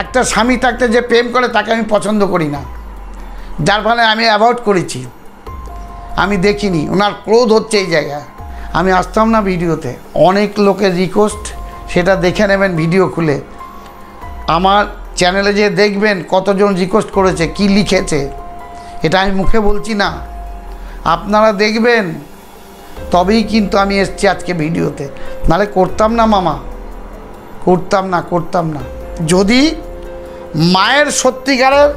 একটা স্বামী থাকতে যে প্রেম করে তাকে আমি পছন্দ করি না, যার ফলে আমি অ্যাভয়েড করেছি। আমি দেখিনি, ওনার ক্রোধ হচ্ছে এই জায়গায়, আমি আসতাম না ভিডিওতে। অনেক লোকের রিকোয়েস্ট, সেটা দেখে নেবেন ভিডিও খুলে। আমার চ্যানেলে যে দেখবেন কতজন রিকোয়েস্ট করেছে, কি লিখেছে, এটা আমি মুখে বলছি না, আপনারা দেখবেন, তবেই কিন্তু আমি এসছি আজকে ভিডিওতে, নাহলে করতাম না মামা, করতাম না। যদি মায়ের সত্যিকারের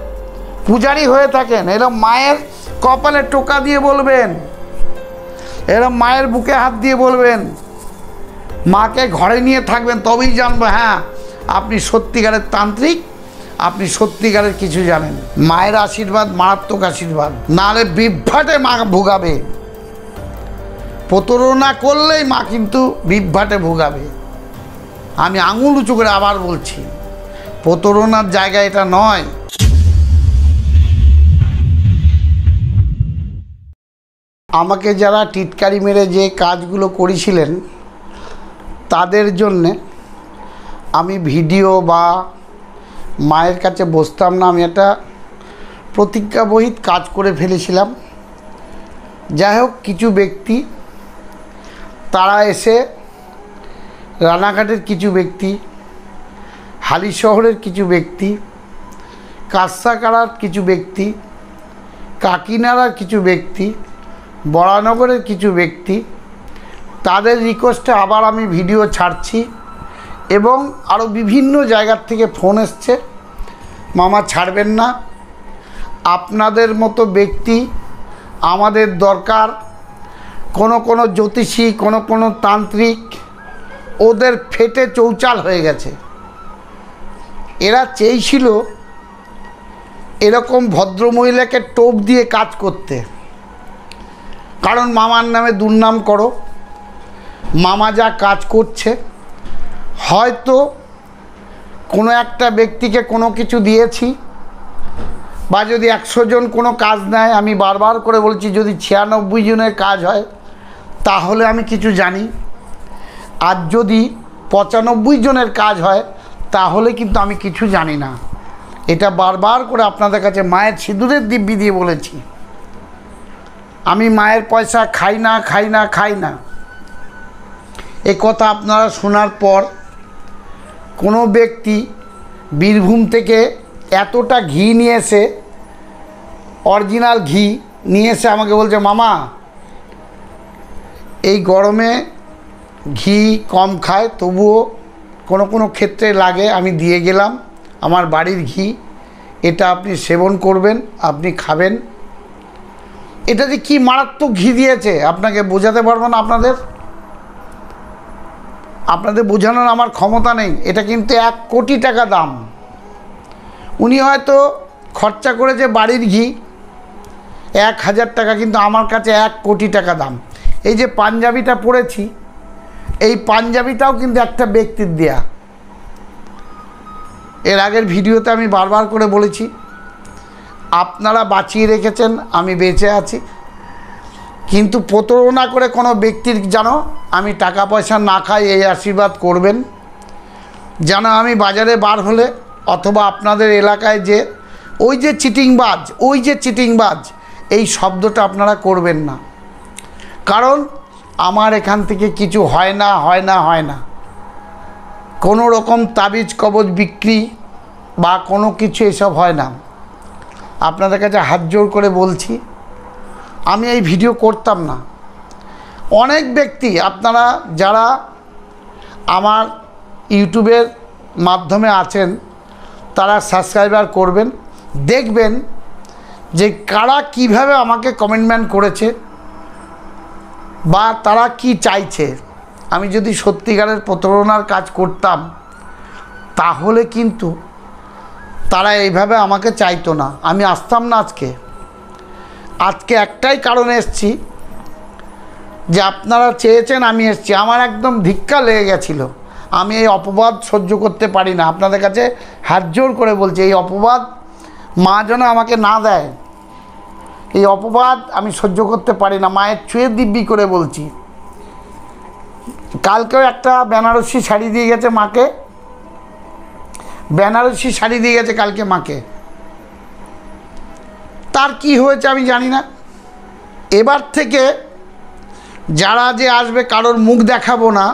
পূজারী হয়ে থাকেন, এরকম মায়ের কপালে টোকা দিয়ে বলবেন, এরকম মায়ের বুকে হাত দিয়ে বলবেন, মাকে ঘরে নিয়ে থাকবেন, তবেই জানবো হ্যাঁ আপনি সত্যিকারের তান্ত্রিক, আপনি সত্যিকারের কিছু জানেন। মায়ের আশীর্বাদ মারাত্মক আশীর্বাদ, নাহলে বিভ্রাটে মা ভোগাবে। প্রতারণা করলেই মা কিন্তু বিভ্রাটে ভোগাবে। আমি আঙুল উঁচু করে আবার বলছি, প্রতারণার জায়গা এটা নয়। আমাকে যারা টিটকারি মেরে যে কাজগুলো করেছিলেন তাদের জন্যে আমি ভিডিও বা মায়ের কাছে বসতাম না। আমি একটা প্রতিজ্ঞাবহিত কাজ করে ফেলেছিলাম। যাই হোক, কিছু ব্যক্তি তারা এসে, রানাঘাটের কিছু ব্যক্তি, হালি শহরের কিছু ব্যক্তি, কাঁসাকাড়ার কিছু ব্যক্তি, কাকিনাড়ার কিছু ব্যক্তি, বরানগরের কিছু ব্যক্তি, তাদের রিকোয়েস্টে আবার আমি ভিডিও ছাড়ছি। এবং আরও বিভিন্ন জায়গার থেকে ফোন এসছে, মামা ছাড়বেন না, আপনাদের মতো ব্যক্তি আমাদের দরকার। কোনো জ্যোতিষী, কোনো তান্ত্রিক ওদের ফেটে চৌচাল হয়ে গেছে। এরা চেয়েছিল এরকম ভদ্রমহিলাকে টোপ দিয়ে কাজ করতে, কারণ মামার নামে দুর্নাম করো। মামা যা কাজ করছে, হয়তো কোনো একটা ব্যক্তিকে কোনো কিছু দিয়েছি, বা যদি 100 জন কোনো কাজ নেয়, আমি বারবার করে বলছি যদি 96 জনের কাজ হয় তাহলে আমি কিছু জানি, আর যদি 95 জনের কাজ হয় তাহলে কিন্তু আমি কিছু জানি না। এটা বারবার করে আপনাদের কাছে মায়ের সিঁদুরের দিব্যি দিয়ে বলেছি। আমি মায়ের পয়সা খাই না। এ কথা আপনারা শোনার পর কোনো ব্যক্তি বীরভূম থেকে এতটা ঘি নিয়ে এসে, অরিজিনাল ঘি নিয়ে এসে আমাকে বলছে, মামা এই গরমে ঘি কম খায়, তবুও কোনো ক্ষেত্রে লাগে, আমি দিয়ে গেলাম আমার বাড়ির ঘি, এটা আপনি সেবন করবেন, আপনি খাবেন। এটা যে কি মারাত্মক ঘি দিয়েছে আপনাকে বোঝাতে পারবো না, আপনাদের বোঝানোর আমার ক্ষমতা নেই। এটা কিন্তু 1 কোটি টাকা দাম। উনি হয়তো খরচা করেছে বাড়ির ঘি 1000 টাকা, কিন্তু আমার কাছে 1 কোটি টাকা দাম। এই যে পাঞ্জাবিটা পরেছি, এই পাঞ্জাবিটাও কিন্তু একটা ব্যক্তির দেয়া। এর আগের ভিডিওতে আমি বারবার করে বলেছি, আপনারা বাঁচিয়ে রেখেছেন, আমি বেঁচে আছি, কিন্তু প্রতারণা করে কোনো ব্যক্তির যেন আমি টাকা পয়সা না খাই, এই আশীর্বাদ করবেন। যেন আমি বাজারে বার হলে, অথবা আপনাদের এলাকায় যে ওই যে চিটিংবাজ, এই শব্দটা আপনারা করবেন না। কারণ আমার এখান থেকে কিছু হয় না। কোনো রকম তাবিজ কবজ বিক্রি বা কোনো কিছু এসব হয় না। আপনাদের কাছে হাত জোর করে বলছি, আমি এই ভিডিও করতাম না। অনেক ব্যক্তি আপনারা যারা আমার ইউটিউবের মাধ্যমে আছেন, তারা সাবস্ক্রাইবার করবেন, দেখবেন যে কারা কিভাবে আমাকে কমেন্টমেন্ট করেছে বা তারা কি চাইছে। আমি যদি সত্যিকারের প্রতারণার কাজ করতাম তাহলে কিন্তু তারা এইভাবে আমাকে চাইতো না, আমি আসতাম না আজকে একটাই কারণে এসছি, যে আপনারা চেয়েছেন, আমি এসছি। আমার একদম ধিক্কা লেগে গেছিলো। আমি এই অপবাদ সহ্য করতে পারি না। আপনাদের কাছে হাত জোর করে বলছি, এই অপবাদ মা যেন আমাকে না দেয়। এই অপবাদ আমি সহ্য করতে পারি না, মায়ের ছুঁয়ে দিব্যি করে বলছি। কালকেও একটা বেনারসি শাড়ি দিয়ে গেছে মাকে, বেনারসি শাড়ি দিয়ে গেছে কালকে মাকে। তার কি হয়েছে আমি জানি না। এবার থেকে যারা যে আসবে কারোর মুখ দেখাবো না,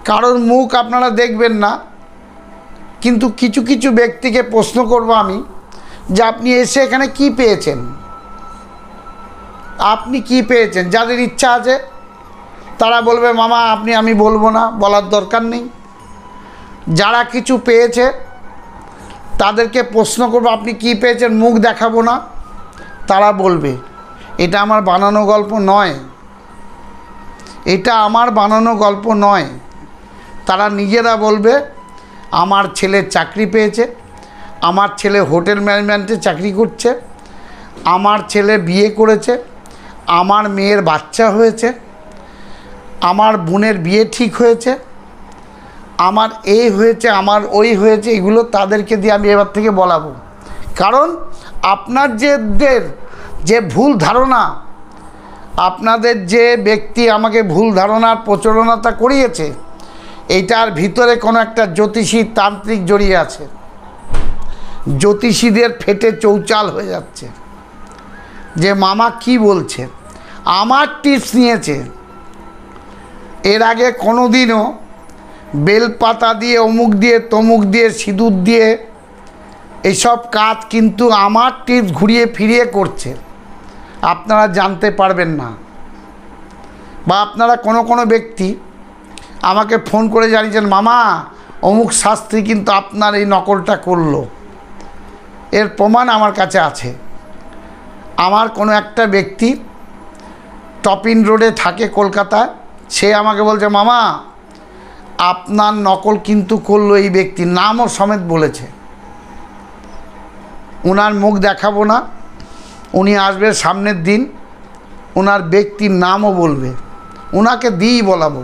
কারোর মুখ আপনারা দেখবেন না, কিন্তু কিছু কিছু ব্যক্তিকে প্রশ্ন করব আমি যে আপনি এসে এখানে কি পেয়েছেন, আপনি কি পেয়েছেন। যাদের ইচ্ছা আছে তারা বলবে মামা আপনি, আমি বলবো না, বলার দরকার নেই। যারা কিছু পেয়েছে তাদেরকে প্রশ্ন করবো আপনি কি পেয়েছেন, মুখ দেখাবো না, তারা বলবে। এটা আমার বানানো গল্প নয়, এটা আমার বানানো গল্প নয়। তারা নিজেরা বলবে আমার ছেলে চাকরি পেয়েছে, আমার ছেলে হোটেল ম্যানেজমেন্টে চাকরি করছে, আমার ছেলে বিয়ে করেছে, আমার মেয়ের বাচ্চা হয়েছে, আমার বোনের বিয়ে ঠিক হয়েছে, আমার এই হয়েছে, আমার ওই হয়েছে। এগুলো তাদেরকে দিয়ে আমি এবার থেকে বলাবো। কারণ আপনার যে ভুল ধারণা, আপনাদের যে ব্যক্তি আমাকে ভুল ধারণার প্রচলনতা করিয়েছে, এইটার ভিতরে কোনো একটা জ্যোতিষী তান্ত্রিক জড়িয়ে আছে। জ্যোতিষীদের ফেটে চৌচাল হয়ে যাচ্ছে যে মামা কি বলছে। আমার টিপস নিয়েছে, এর আগে কোনো দিনও বেলপাতা দিয়ে অমুক দিয়ে তমুক দিয়ে সিঁদুর দিয়ে এইসব কাজ কিন্তু আমার টিপস ঘুরিয়ে ফিরিয়ে করছে, আপনারা জানতে পারবেন না। বা আপনারা কোনো ব্যক্তি আমাকে ফোন করে জানিয়েছেন মামা অমুক শাস্ত্রী কিন্তু আপনার এই নকলটা করলো, এর প্রমাণ আমার কাছে আছে। আমার কোনো একটা ব্যক্তি টপিন রোডে থাকে কলকাতায়, সে আমাকে বলছে মামা আপনার নকল কিন্তু করলো এই ব্যক্তি, নামও সমেত বলেছে। ওনার মুখ দেখাবো না, উনি আসবে সামনের দিন, ওনার ব্যক্তির নামও বলবে, ওনাকে দিয়েই বলাবো।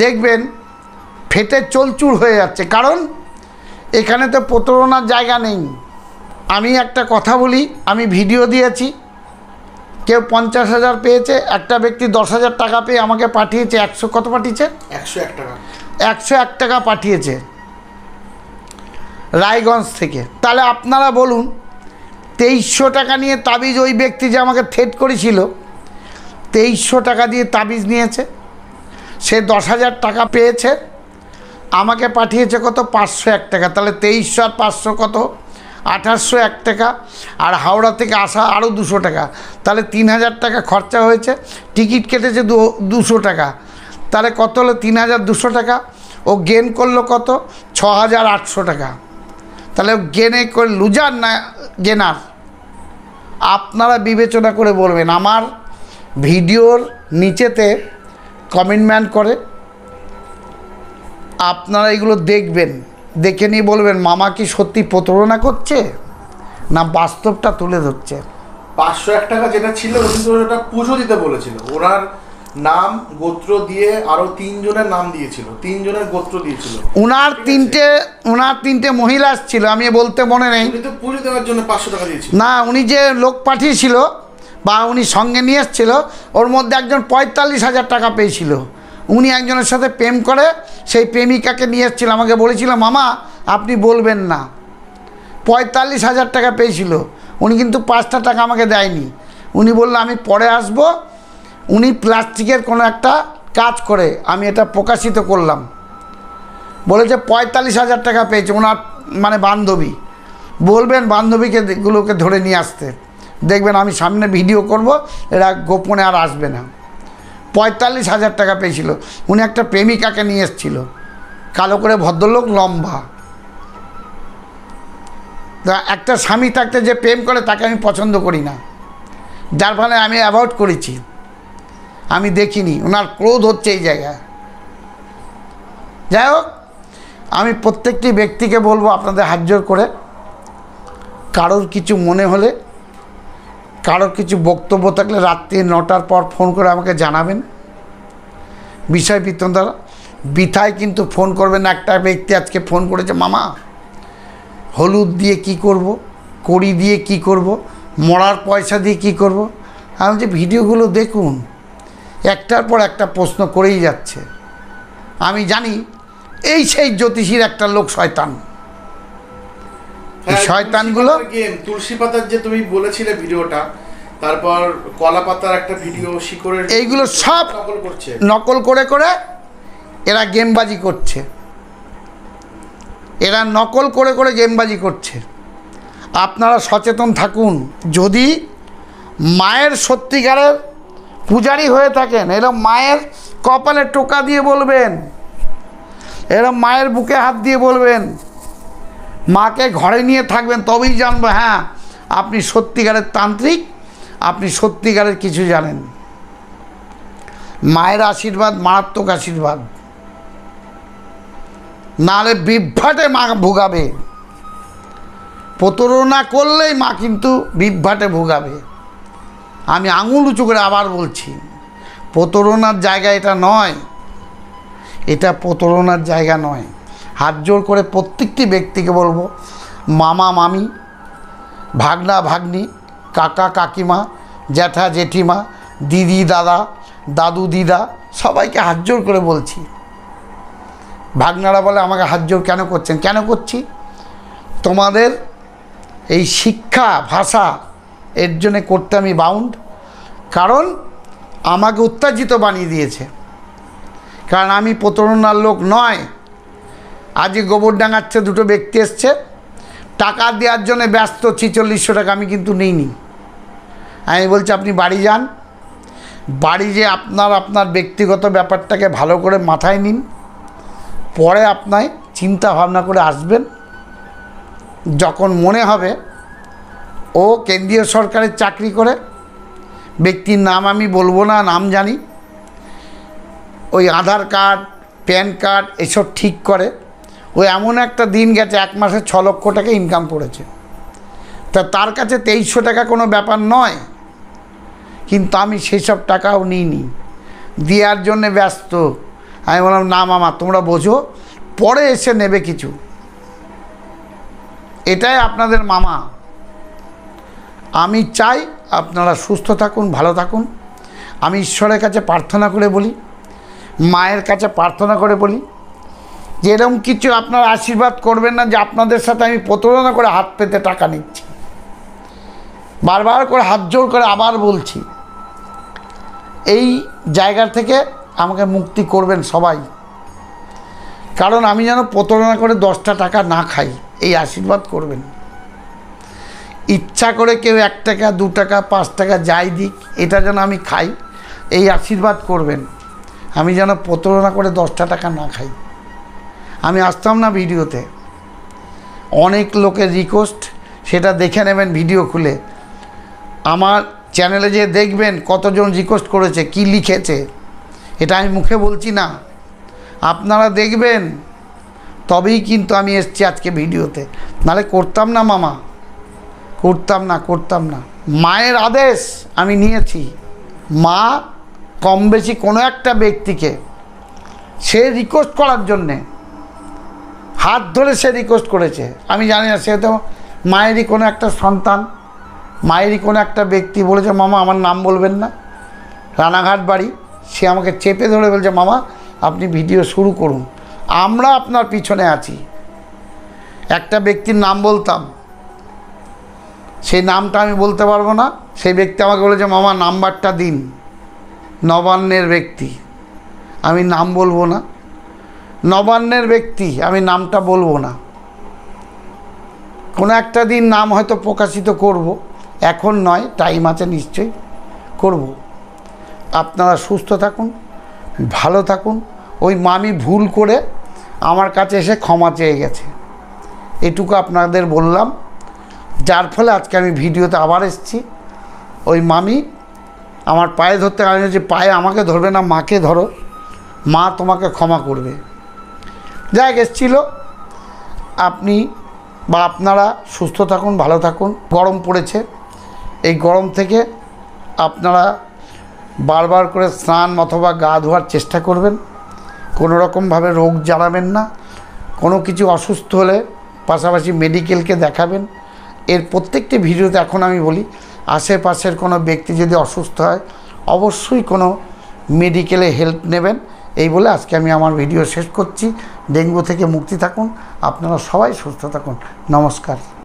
দেখবেন ফেটে চলচুর হয়ে যাচ্ছে, কারণ এখানে তো প্রতারণার জায়গা নেই। আমি একটা কথা বলি, আমি ভিডিও দিয়েছি, কেউ 50,000 পেয়েছে, একটা ব্যক্তি 10,000 টাকা পেয়ে আমাকে পাঠিয়েছে। 100 কত পাঠিয়েছে? 101 টাকা। 101 টাকা পাঠিয়েছে রায়গঞ্জ থেকে। তাহলে আপনারা বলুন 2300 টাকা নিয়ে তাবিজ, ওই ব্যক্তি যে আমাকে থ্রেট করেছিল 2300 টাকা দিয়ে তাবিজ নিয়েছে, সে 10,000 টাকা পেয়েছে, আমাকে পাঠিয়েছে কত? 501 টাকা। তাহলে 2300 আর 500 কত? 2801 টাকা। আর হাওড়া থেকে আসা আরও 200 টাকা, তাহলে 3000 টাকা খরচা হয়েছে। টিকিট কেটেছে 200 টাকা, তাহলে কত হলো? 3200 টাকা। ও গেন করলো কত? 6800 টাকা। তাহলে গেনে করে লুজার না গেনার? আপনারা বিবেচনা করে বলবেন। আমার ভিডিওর নিচেতে কমেন্টম্যান করে, আপনারা এগুলো দেখবেন, দেখে নিয়ে বলবেন মামা কি সত্যি প্রতারণা করছে না বাস্তবটা তুলে ধরছে। 501 টাকা যেটা ছিল কিন্তু ওটা পুজো দিতে বলেছিল, ওনার নাম গোত্র দিয়ে আরো 3 জনের নাম দিয়েছিল, 3 জনের গোত্র দিয়েছিল। ওনার তিনটে মহিলা ছিল, আমি বলতে মনে নেই। উনি তো পুজো দেওয়ার জন্য 500 টাকা দিয়েছিল না, উনি যে লোক পাঠিয়েছিল বা উনি সঙ্গে নিয়ে এসেছিল, ওর মধ্যে একজন 45,000 টাকা পেয়েছিল। উনি একজনের সাথে প্রেম করে সেই প্রেমিকাকে নিয়ে এসেছিল, আমাকে বলেছিল মামা আপনি বলবেন না। 45,000 টাকা পেয়েছিল। উনি কিন্তু 5টা টাকা আমাকে দেয়নি। উনি বললো আমি পরে আসব। উনি প্লাস্টিকের কোনো একটা কাজ করে, আমি এটা প্রকাশিত করলাম, বলেছে 45,000 টাকা পেয়েছে ওনার মানে বান্ধবী। বলবেন বান্ধবীকে গুলোকে ধরে নিয়ে আসতে, দেখবেন আমি সামনে ভিডিও করব, এরা গোপনে আর আসবে না। 45,000 টাকা পেয়েছিল। উনি একটা প্রেমিকাকে নিয়ে এসেছিল, কালো করে, ভদ্রলোক, লম্বা। তা একটা স্বামী থাকতে যে প্রেম করে তাকে আমি পছন্দ করি না, যার ফলে আমি অ্যাভয়েড করেছি, আমি দেখিনি। ওনার ক্রোধ হচ্ছে এই জায়গায়। যাই হোক, আমি প্রত্যেকটি ব্যক্তিকে বলবো আপনাদের হাত জোর করে, কারোর কিছু মনে হলে, কারোর কিছু বক্তব্য থাকলে রাত্রি 9টার পর ফোন করে আমাকে জানাবেন। বিষয় বৃত্তান্ত বিথায় কিন্তু ফোন করবেন। একটা ব্যক্তি আজকে ফোন করেছে মামা হলুদ দিয়ে কি করব, কড়ি দিয়ে কি করব, মরার পয়সা দিয়ে কি করব। আমি যে ভিডিওগুলো দেখুন, একটার পর একটা প্রশ্ন করেই যাচ্ছে। আমি জানি এই সেই জ্যোতিষীর একটা লোক শয়তান। এই শয়তানগুলো গেম তুলসী পাতার যে তুমি বলেছিলে ভিডিওটা, তারপর কলা পাতার একটা ভিডিও, শিকড়ের, এইগুলো সব নকল করছে, নকল করে করে এরা গেমবাজি করছে, এরা নকল করে করে গেমবাজি করছে। আপনারা সচেতন থাকুন। যদি মায়ের সত্যিকারের পূজারি হয়ে থাকেন, এরা মায়ের কপালে টোকা দিয়ে বলবেন, এরা মায়ের বুকে হাত দিয়ে বলবেন, মাকে ঘরে নিয়ে থাকবেন, তবেই জানবো হ্যাঁ আপনি সত্যিকারের তান্ত্রিক, আপনি সত্যিকারের কিছু জানেন। মায়ের আশীর্বাদ মারাত্মক আশীর্বাদ, নাহলে বিভ্রাটে মা ভোগাবে। প্রতারণা করলেই মা কিন্তু বিভ্রাটে ভোগাবে। আমি আঙুল উঁচু করে আবার বলছি, প্রতারণার জায়গা এটা নয়, এটা প্রতারণার জায়গা নয়। হাত জোর করে প্রত্যেকটি ব্যক্তিকে বলবো, মামা মামি, ভাগনা ভাগ্নি, কাকা কাকিমা, জ্যাঠা জেঠিমা, দিদি দাদা, দাদু দিদা, সবাইকে হাত জোর করে বলছি। ভাগনারা বলে আমাকে হাত জোর কেন করছেন? কেন করছি? তোমাদের এই শিক্ষা ভাষা এর জন্যে করতে আমি বাউন্ড, কারণ আমাকে উত্তেজিত বানিয়ে দিয়েছে। কারণ আমি প্রতারণার লোক নয়। আজকে গোবরডাঙ্গাচ্ছে দুটো ব্যক্তি এসছে, টাকা দেওয়ার জন্য ব্যস্ত, 4600 টাকা আমি কিন্তু নিইনি। আমি বলছি আপনি বাড়ি যান, বাড়ি যে আপনার ব্যক্তিগত ব্যাপারটাকে ভালো করে মাথায় নিন, পরে আপনার চিন্তা ভাবনা করে আসবেন। যখন মনে হবে ও কেন্দ্রীয় সরকারের চাকরি করে, ব্যক্তির নাম আমি বলবো না, নাম জানি, ওই আধার কার্ড প্যান কার্ড এসব ঠিক করে, ও এমন একটা দিন গেছে 1 মাসে 6 লক্ষ টাকা ইনকাম করেছে। তা তার কাছে 2300 টাকা কোনো ব্যাপার নয়, কিন্তু আমি সেসব টাকাও নিইনি, দেওয়ার জন্যে ব্যস্ত। আমি বললাম না মামা তোমরা বোঝো, পরে এসে নেবে কিছু। এটাই আপনাদের মামা। আমি চাই আপনারা সুস্থ থাকুন, ভালো থাকুন। আমি ঈশ্বরের কাছে প্রার্থনা করে বলি, মায়ের কাছে প্রার্থনা করে বলি যে এরকম কিছু আপনারা আশীর্বাদ করবেন না যে আপনাদের সাথে আমি প্রতারণা করে হাত পেতে টাকা নিচ্ছি। বারবার করে হাত জোর করে আবার বলছি, এই জায়গা থেকে আমাকে মুক্তি করবেন সবাই। কারণ আমি যেন প্রতারণা করে 10টা টাকা না খাই, এই আশীর্বাদ করবেন। ইচ্ছা করে কেউ 1 টাকা 2 টাকা 5 টাকা যাই দিক, এটা যেন আমি খাই, এই আশীর্বাদ করবেন। আমি যেন প্রতারণা করে 10টা টাকা না খাই। আমি আসতাম না ভিডিওতে, অনেক লোকের রিকোয়েস্ট, সেটা দেখে নেবেন ভিডিও খুলে। আমার চ্যানেলে যে দেখবেন কতজন রিকোয়েস্ট করেছে, কি লিখেছে, এটা আমি মুখে বলছি না, আপনারা দেখবেন, তবেই কিন্তু আমি এসছি আজকে ভিডিওতে, নাহলে করতাম না মামা, করতাম না। মায়ের আদেশ আমি নিয়েছি। মা কম বেশি কোনো একটা ব্যক্তিকে সে রিকোয়েস্ট করার জন্যে হাত ধরে সে রিকোয়েস্ট করেছে, আমি জানি না, সে তো মায়েরই কোনো একটা সন্তান, মায়েরই কোনো একটা ব্যক্তি বলেছে মামা আমার নাম বলবেন না, রানাঘাট বাড়ি। সে আমাকে চেপে ধরে বলছে মামা আপনি ভিডিও শুরু করুন, আমরা আপনার পিছনে আছি। একটা ব্যক্তির নাম বলতাম, সেই নামটা আমি বলতে পারবো না। সেই ব্যক্তি আমাকে বলেছে মামা নাম্বারটা দিন, নবান্নের ব্যক্তি, আমি নাম বলবো না, নবান্নের ব্যক্তি, আমি নামটা বলবো না। কোনো একটা দিন নাম হয়তো প্রকাশিত করব, এখন নয়, টাইম আছে, নিশ্চয়ই করব। আপনারা সুস্থ থাকুন, ভালো থাকুন। ওই মামি ভুল করে আমার কাছে এসে ক্ষমা চেয়ে গেছে, এটুকু আপনাদের বললাম, যার ফলে আজকে আমি ভিডিওতে আবার এসেছি। ওই মামি আমার পায়ে ধরতে, আমি যে পায়ে আমাকে ধরবে না, মাকে ধরো, মা তোমাকে ক্ষমা করবে। যাই এসেছিল, আপনি বা আপনারা সুস্থ থাকুন, ভালো থাকুন। গরম পড়েছে, এই গরম থেকে আপনারা বারবার করে স্নান অথবা গা ধোয়ার চেষ্টা করবেন। কোনো রকমভাবে রোগ জ্বালাবেন না। কোনো কিছু অসুস্থ হলে পাশাপাশি মেডিকেলকে দেখাবেন। এর প্রত্যেকটি ভিডিওতে এখন আমি বলি, আশেপাশের কোনো ব্যক্তি যদি অসুস্থ হয় অবশ্যই কোনো মেডিকেলে হেল্প নেবেন এই বলে আজকে আমি আমার ভিডিও শেষ করছি। ডেঙ্গু থেকে মুক্তি থাকুন, আপনারা সবাই সুস্থ থাকুন। নমস্কার।